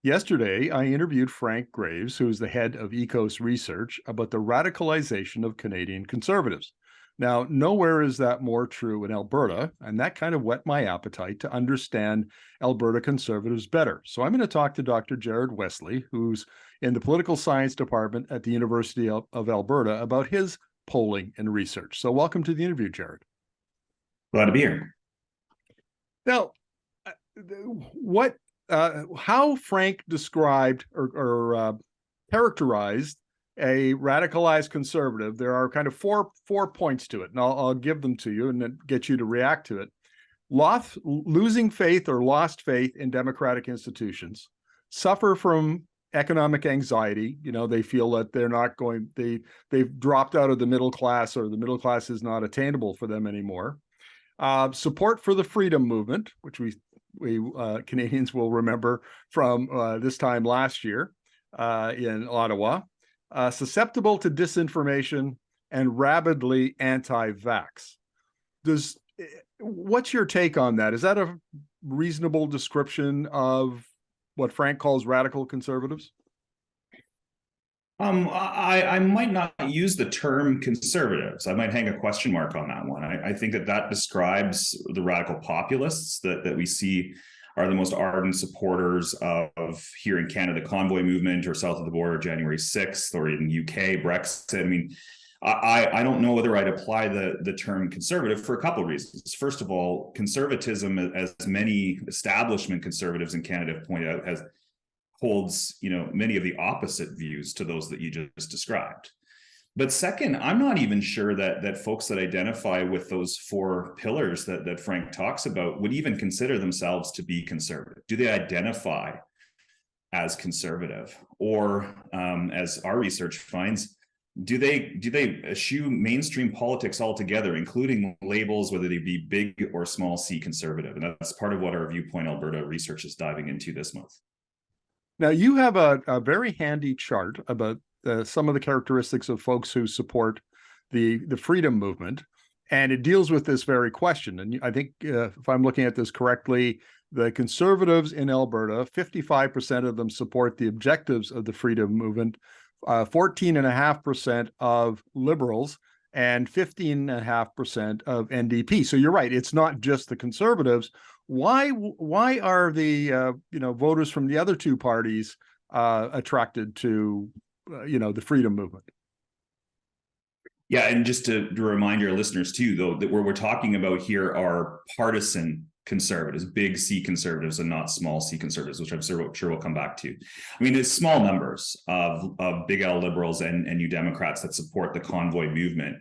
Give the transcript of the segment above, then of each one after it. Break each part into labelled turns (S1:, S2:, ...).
S1: Yesterday, I interviewed Frank Graves, who is the head of ECOS Research, about the radicalization of Canadian conservatives. Now, nowhere is that more true in Alberta, and that kind of whet my appetite to understand Alberta conservatives better. So I'm going to talk to Dr. Jared Wesley, who's in the political science department at the University of Alberta, about his polling and research. So welcome to the interview, Jared.
S2: Glad to be here.
S1: Now, what how Frank described or characterized a radicalized conservative, there are kind of four points to it, and I'll give them to you and then get you to react to it. Losing faith or lost faith in democratic institutions, suffer from economic anxiety. You know, they feel that they're not going, they've dropped out of the middle class, or the middle class is not attainable for them anymore. Support for the freedom movement, which we Canadians will remember from this time last year in Ottawa, susceptible to disinformation, and rabidly anti-vax. What's your take on that? Is that a reasonable description of what Frank calls radical conservatives?
S2: I might not use the term conservatives. I might hang a question mark on that one. I think that describes the radical populists that we see are the most ardent supporters of here in Canada, the Convoy movement, or south of the border, January 6th, or in UK, Brexit. I mean, I don't know whether I'd apply the term conservative for a couple of reasons. First of all, conservatism, as many establishment conservatives in Canada have pointed out, holds, many of the opposite views to those that you just described. But second, I'm not even sure that folks that identify with those four pillars that Frank talks about would even consider themselves to be conservative. Do they identify as conservative? Or as our research finds, do they eschew mainstream politics altogether, including labels, whether they be big or small c conservative? And that's part of what our Viewpoint Alberta research is diving into this month.
S1: Now, you have a very handy chart about some of the characteristics of folks who support the freedom movement, and it deals with this very question. And I think if I'm looking at this correctly, the conservatives in Alberta, 55% of them support the objectives of the freedom movement, 14.5% of liberals, and 15.5% of NDP. So you're right, it's not just the conservatives. Why are the voters from the other two parties attracted to the freedom movement?
S2: Yeah, and just to remind your listeners too, though, that what we're talking about here are partisan conservatives, big C conservatives, and not small c conservatives, which I'm sure we'll come back to. I mean, it's small numbers of big L liberals and New Democrats that support the Convoy movement.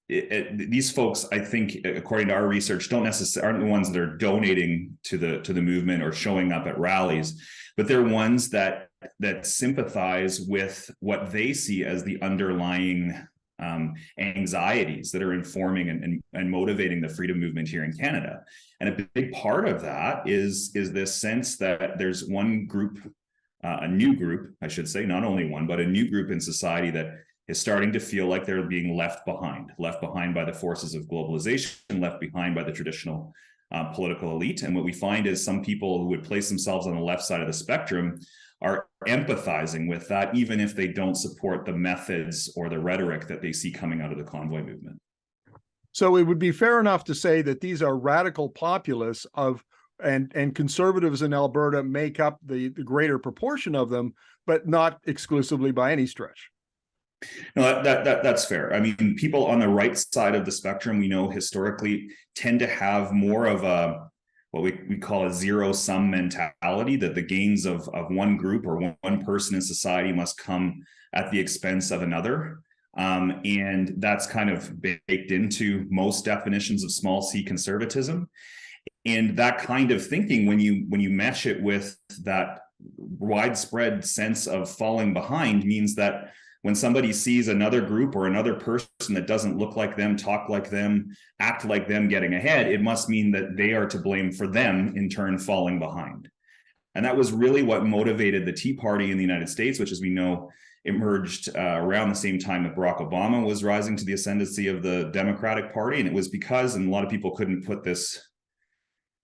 S2: These folks, I think, according to our research, aren't the ones that are donating to the movement or showing up at rallies, but they're ones that sympathize with what they see as the underlying anxieties that are informing and motivating the freedom movement here in Canada. And a big part of that is this sense that there's one group, a new group, I should say, not only one, but a new group in society that is starting to feel like they're being left behind by the forces of globalization, left behind by the traditional political elite. And what we find is some people who would place themselves on the left side of the spectrum are empathizing with that, even if they don't support the methods or the rhetoric that they see coming out of the Convoy movement.
S1: So it would be fair enough to say that these are radical populists and conservatives in Alberta make up the greater proportion of them, but not exclusively by any stretch.
S2: No, that's fair. I mean, people on the right side of the spectrum, we know historically tend to have more of what we call a zero-sum mentality, that the gains of one group or one person in society must come at the expense of another. And that's kind of baked into most definitions of small c conservatism. And that kind of thinking, when you mesh it with that widespread sense of falling behind, means that when somebody sees another group or another person that doesn't look like them, talk like them, act like them getting ahead, it must mean that they are to blame for them in turn falling behind. And that was really what motivated the Tea Party in the United States, which, as we know, emerged around the same time that Barack Obama was rising to the ascendancy of the Democratic Party. And it was because, and a lot of people couldn't put this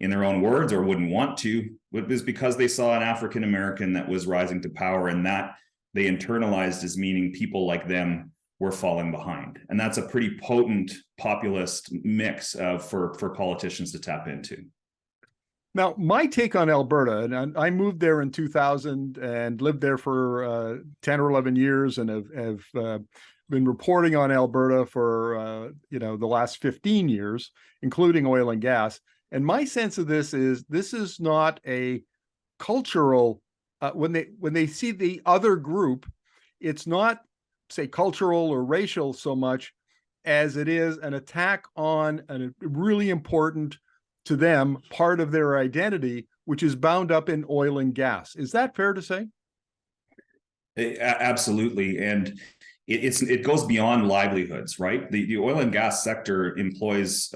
S2: in their own words, or wouldn't want to, was because they saw an African American that was rising to power, and that they internalized as meaning people like them were falling behind. And that's a pretty potent populist mix for politicians to tap into.
S1: Now, my take on Alberta, and I moved there in 2000 and lived there for 10 or 11 years, and have been reporting on Alberta for the last 15 years, including oil and gas. And my sense of this is not a cultural. When they see the other group, it's not, say, cultural or racial so much as it is an attack on a really important to them part of their identity, which is bound up in oil and gas. Is that fair to say?
S2: Absolutely. And it goes beyond livelihoods, right? The oil and gas sector employs,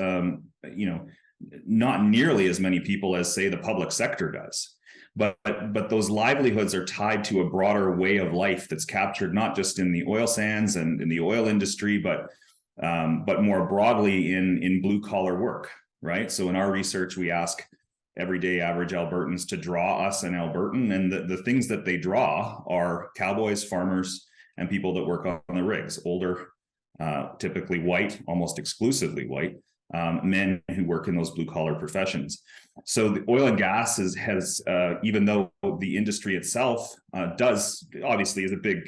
S2: not nearly as many people as, say, the public sector does. But those livelihoods are tied to a broader way of life that's captured not just in the oil sands and in the oil industry, but more broadly in blue collar work, right? So in our research, we ask everyday average Albertans to draw us an Albertan, and the things that they draw are cowboys, farmers, and people that work on the rigs, older, typically white, almost exclusively white, men who work in those blue collar professions. So the oil and gas has even though the industry itself does obviously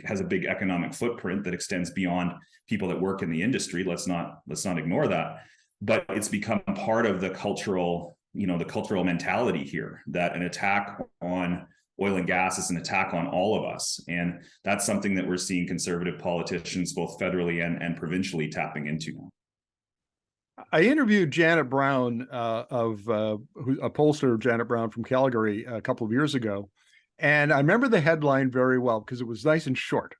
S2: has a big economic footprint that extends beyond people that work in the industry. Let's not ignore that. But it's become part of the cultural mentality here, that an attack on oil and gas is an attack on all of us. And that's something that we're seeing conservative politicians, both federally and provincially, tapping into now.
S1: I interviewed Janet Brown, who's a pollster, Janet Brown from Calgary, a couple of years ago. And I remember the headline very well because it was nice and short.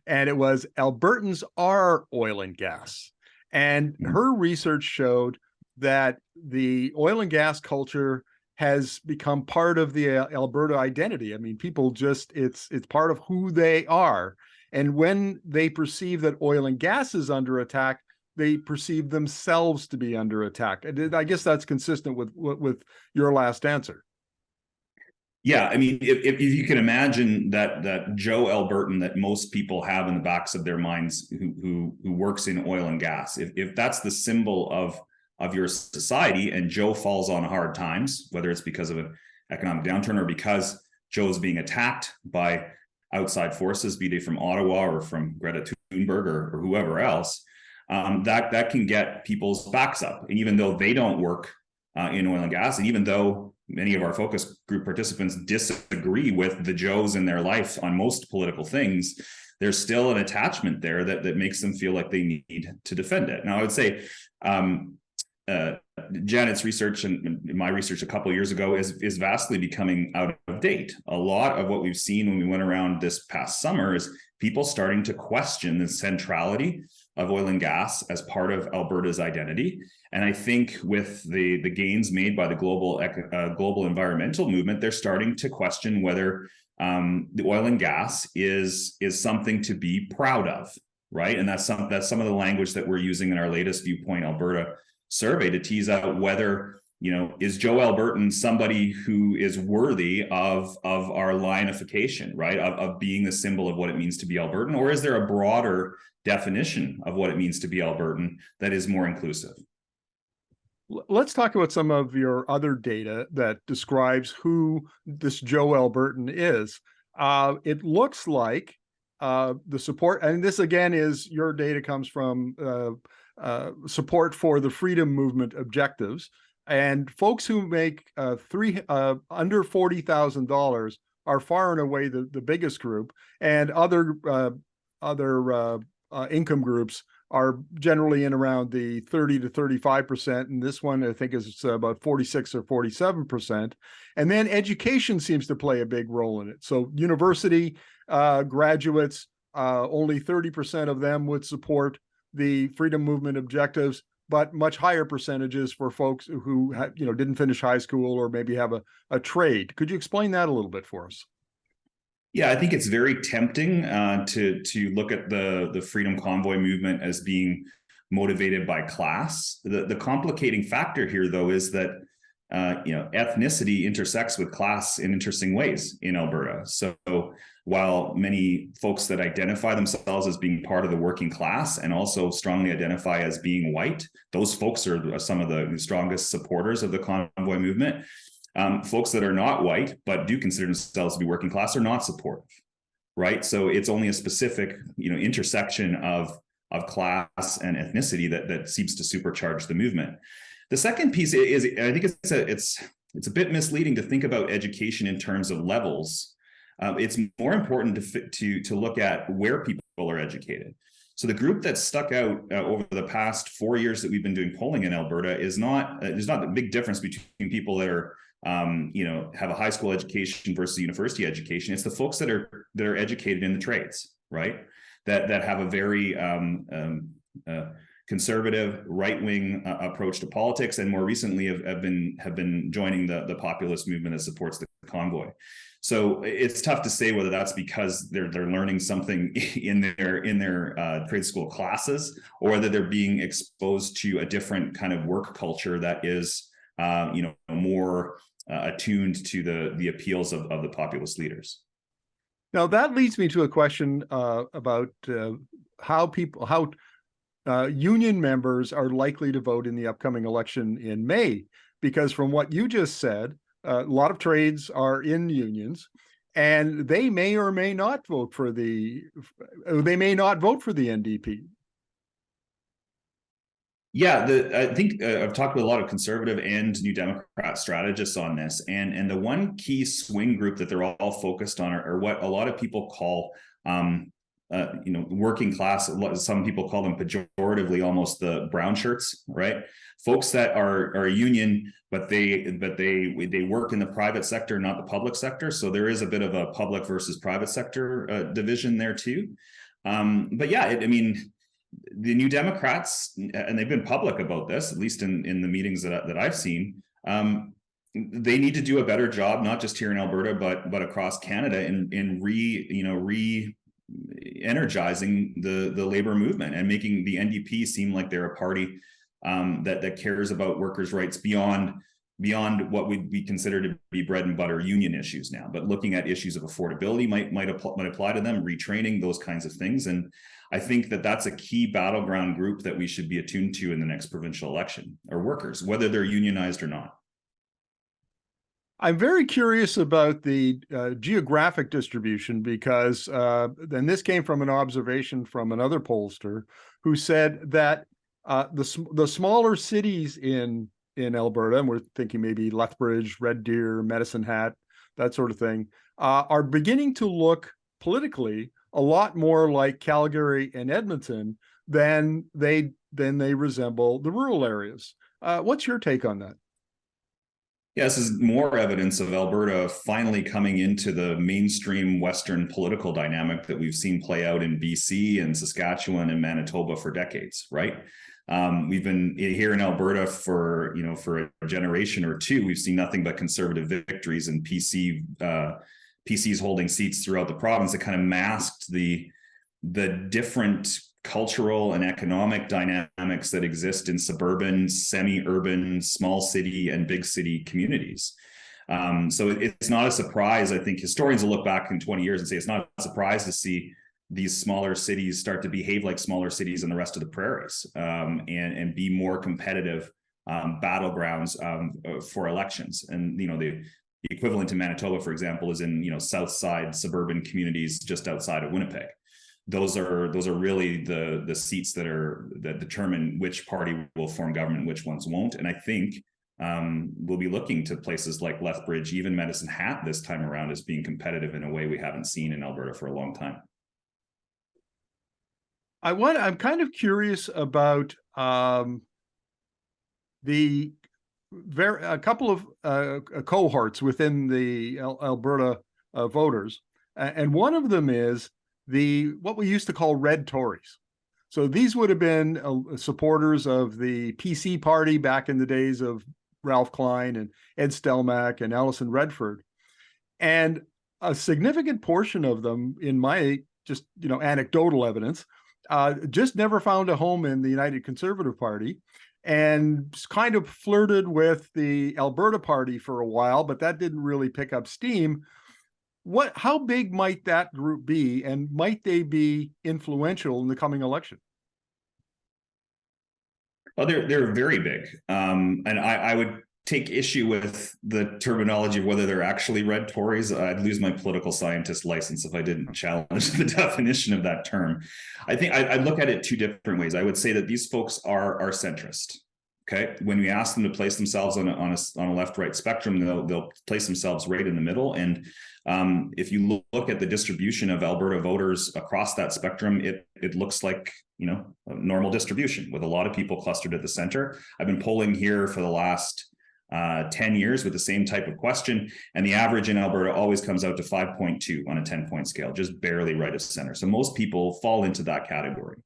S1: And it was, "Albertans are oil and gas." And her research showed that the oil and gas culture has become part of the Alberta identity. I mean, people just, it's part of who they are. And when they perceive that oil and gas is under attack, they perceive themselves to be under attack. I guess that's consistent with your last answer.
S2: Yeah, I mean, if you can imagine that Joe Albertan that most people have in the backs of their minds who works in oil and gas, if that's the symbol of your society, and Joe falls on hard times, whether it's because of an economic downturn or because Joe's being attacked by outside forces, be they from Ottawa or from Greta Thunberg or whoever else, that can get people's backs up. And even though they don't work in oil and gas, and even though many of our focus group participants disagree with the Joes in their life on most political things, there's still an attachment there that makes them feel like they need to defend it. Now, I would say Janet's research and my research a couple of years ago is vastly becoming out of date. A lot of what we've seen when we went around this past summer is people starting to question the centrality of oil and gas as part of Alberta's identity. And I think with the gains made by the global environmental movement, they're starting to question whether the oil and gas is something to be proud of, right? And that's some of the language that we're using in our latest Viewpoint Alberta survey to tease out whether, is Joe Albertan somebody who is worthy of our lionification, right? Of being the symbol of what it means to be Albertan, or is there a broader definition of what it means to be Albertan that is more inclusive?
S1: Let's talk about some of your other data that describes who this Joe Albertan is. It looks like the support, and this again is your data comes from support for the freedom movement objectives, and folks who make under $40,000 are far and away the biggest group, and other income groups are generally in around the 30 to 35%. And this one, I think, is about 46 or 47%. And then education seems to play a big role in it. So university graduates, only 30% of them would support the freedom movement objectives, but much higher percentages for folks who didn't finish high school or maybe have a trade. Could you explain that a little bit for us?
S2: Yeah, I think it's very tempting to look at the Freedom Convoy movement as being motivated by class. The complicating factor here, though, is that ethnicity intersects with class in interesting ways in Alberta. So while many folks that identify themselves as being part of the working class and also strongly identify as being white, those folks are some of the strongest supporters of the Convoy movement. Folks that are not white but do consider themselves to be working class are not supportive, right? So it's only a specific, intersection of class and ethnicity that seems to supercharge the movement. The second piece is, I think it's a bit misleading to think about education in terms of levels. It's more important to look at where people are educated. So the group that stuck out over the past 4 years that we've been doing polling in Alberta is there's not a big difference between people that are have a high school education versus a university education. It's the folks that are educated in the trades, right? That have a very conservative, right-wing approach to politics, and more recently have been joining the populist movement that supports the Convoy. So it's tough to say whether that's because they're learning something in their trade school classes, or whether they're being exposed to a different kind of work culture that is more attuned to the appeals of the populist leaders.
S1: Now that leads me to a question about how union members are likely to vote in the upcoming election in May, because from what you just said, a lot of trades are in unions, and they may or may not vote for the NDP.
S2: Yeah, I think I've talked with a lot of conservative and New Democrat strategists on this, and the one key swing group that they're all focused on are what a lot of people call working class. Some people call them pejoratively almost the brown shirts, right? Folks that are a union, but they work in the private sector, not the public sector. So there is a bit of a public versus private sector division there too. But yeah, the New Democrats, and they've been public about this, at least in the meetings that I've seen, they need to do a better job, not just here in Alberta, but across Canada, in re-energizing the labor movement and making the NDP seem like they're a party that cares about workers' rights beyond what we consider to be bread and butter union issues now, but looking at issues of affordability might apply to them, retraining, those kinds of things. And I think that's a key battleground group that we should be attuned to in the next provincial election, or workers, whether they're unionized or not.
S1: I'm very curious about the geographic distribution, because and this came from an observation from another pollster who said that the smaller cities in Alberta, and we're thinking maybe Lethbridge, Red Deer, Medicine Hat, that sort of thing, are beginning to look politically a lot more like Calgary and Edmonton than they resemble the rural areas. What's your take on that?
S2: Yeah, this is more evidence of Alberta finally coming into the mainstream Western political dynamic that we've seen play out in BC and Saskatchewan and Manitoba for decades, right? We've been here in Alberta for a generation or two. We've seen nothing but conservative victories, and PCs holding seats throughout the province that kind of masked the different cultural and economic dynamics that exist in suburban, semi-urban, small city, and big city communities. So it's not a surprise. I think historians will look back in 20 years and say it's not a surprise to see these smaller cities start to behave like smaller cities in the rest of the prairies, and be more competitive battlegrounds for elections. And the equivalent in Manitoba, for example, is in south side suburban communities just outside of Winnipeg. Those are really the seats that determine which party will form government, which ones won't. And I think we'll be looking to places like Lethbridge, even Medicine Hat this time around, as being competitive in a way we haven't seen in Alberta for a long time.
S1: I'm kind of curious about a couple of cohorts within the Alberta voters, and one of them is what we used to call red Tories. So these would have been supporters of the PC party back in the days of Ralph Klein and Ed Stelmach and Alison Redford. And a significant portion of them, in my just anecdotal evidence, just never found a home in the United Conservative Party, and kind of flirted with the Alberta Party for a while, but that didn't really pick up steam. How big might that group be, and might they be influential in the coming election?
S2: Well, they're very big, and I would take issue with the terminology of whether they're actually red Tories. I'd lose my political scientist license if I didn't challenge the definition of that term. I think I'd look at it two different ways. I would say that these folks are centrist. Okay, when we ask them to place themselves on a left-right spectrum, they'll place themselves right in the middle. And if you look at the distribution of Alberta voters across that spectrum, it looks like, you know, a normal distribution with a lot of people clustered at the center. I've been polling here for the last 10 years with the same type of question, and the average in Alberta always comes out to 5.2 on a 10-point scale, just barely right of center. So most people fall into that category.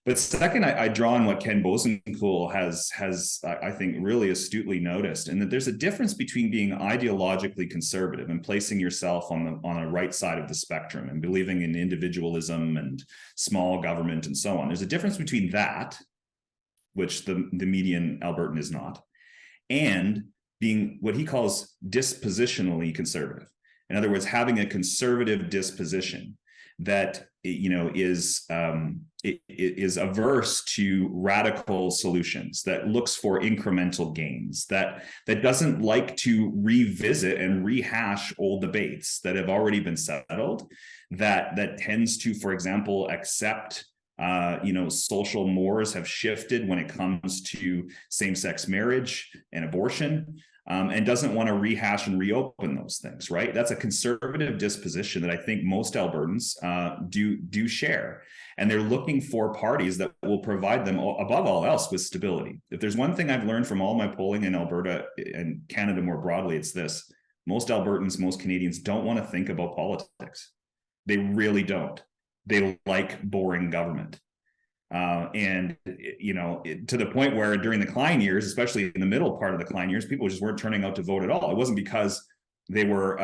S2: But second, I draw on what Ken Bosenkool has I think really astutely noticed, and that there's a difference between being ideologically conservative and placing yourself on a right side of the spectrum and believing in individualism and small government and so on. There's a difference between that, which the median Albertan is not, and being what he calls dispositionally conservative. In other words, having a conservative disposition that, you know, is averse to radical solutions, that looks for incremental gains, that doesn't like to revisit and rehash old debates that have already been settled, that tends to, for example, accept social mores have shifted when it comes to same-sex marriage and abortion, and doesn't want to rehash and reopen those things, right? That's a conservative disposition that I think most Albertans do share. And they're looking for parties that will provide them, above all else, with stability. If there's one thing I've learned from all my polling in Alberta and Canada more broadly, it's this: most Albertans, most Canadians don't want to think about politics. They really don't. They like boring government. And, you know, to the point where during the Klein years, especially in the middle part of the Klein years, people just weren't turning out to vote at all. It wasn't because they were,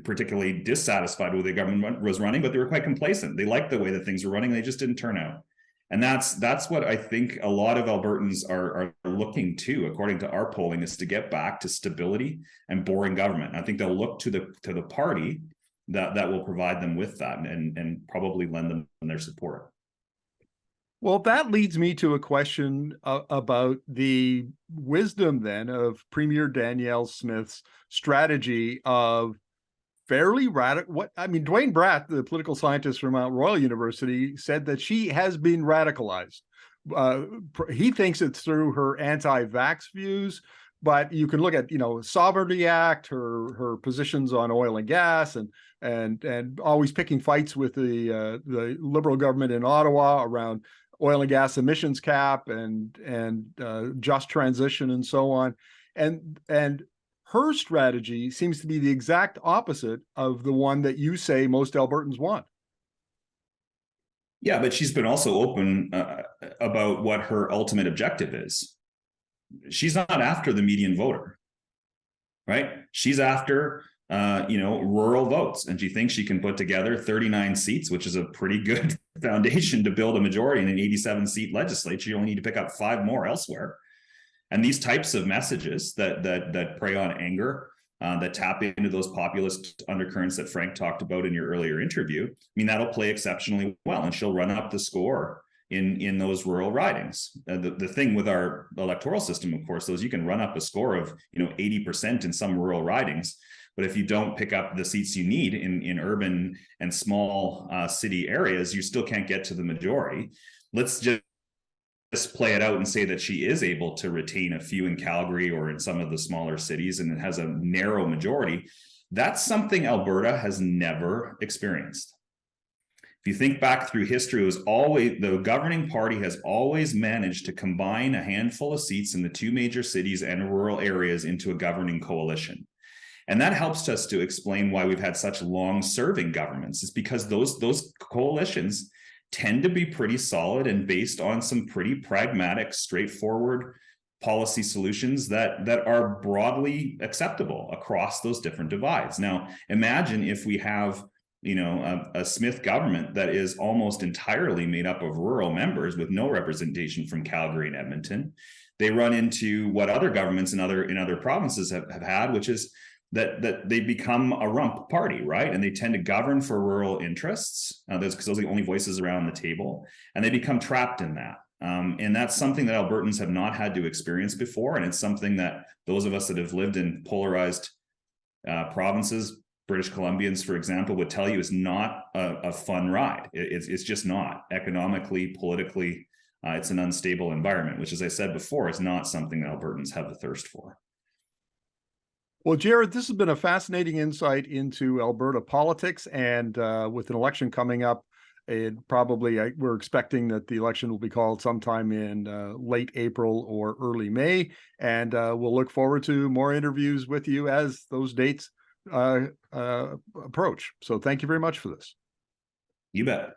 S2: particularly dissatisfied with the government was running, but they were quite complacent. They liked the way that things were running. They just didn't turn out. And that's what I think a lot of Albertans are looking to, according to our polling, is to get back to stability and boring government. I think they'll look to the party that will provide them with that and probably lend them their support.
S1: Well, that leads me to a question about the wisdom then of Premier Danielle Smith's strategy of fairly radical. Dwayne Bratt, the political scientist from Mount Royal University, said that she has been radicalized. He thinks it's through her anti-vax views, but you can look at, Sovereignty Act, her positions on oil and gas, and always picking fights with the Liberal government in Ottawa around oil and gas emissions cap and just transition and so on. And her strategy seems to be the exact opposite of the one that you say most Albertans want.
S2: Yeah, but she's been also open about what her ultimate objective is. She's not after the median voter, right? She's after rural votes, and she thinks she can put together 39 seats, which is a pretty good foundation to build a majority in an 87-seat legislature. You only need to pick up 5 more elsewhere. And these types of messages that prey on anger, that tap into those populist undercurrents that Frank talked about in your earlier interview, that'll play exceptionally well, and she'll run up the score in those rural ridings. The thing with our electoral system, of course, is you can run up a score of 80% in some rural ridings, but if you don't pick up the seats you need in urban and small city areas, you still can't get to the majority. Let's just play it out and say that she is able to retain a few in Calgary or in some of the smaller cities, and it has a narrow majority. That's something Alberta has never experienced. If you think back through history, the governing party has always managed to combine a handful of seats in the 2 major cities and rural areas into a governing coalition. And that helps us to explain why we've had such long-serving governments. It's because those coalitions tend to be pretty solid and based on some pretty pragmatic, straightforward policy solutions that are broadly acceptable across those different divides. Now, imagine if we have a Smith government that is almost entirely made up of rural members with no representation from Calgary and Edmonton. They run into what other governments in other provinces have had, which is that they become a rump party, right? And they tend to govern for rural interests. Because those are the only voices around the table, and they become trapped in that. And that's something that Albertans have not had to experience before, and it's something that those of us that have lived in polarized provinces, British Columbians, for example, would tell you is not a fun ride. It's just not economically, politically. It's an unstable environment, which, as I said before, is not something that Albertans have the thirst for.
S1: Well, Jared, this has been a fascinating insight into Alberta politics, and with an election coming up, we're expecting that the election will be called sometime in late April or early May, and we'll look forward to more interviews with you as those dates approach. So thank you very much for this.
S2: You bet.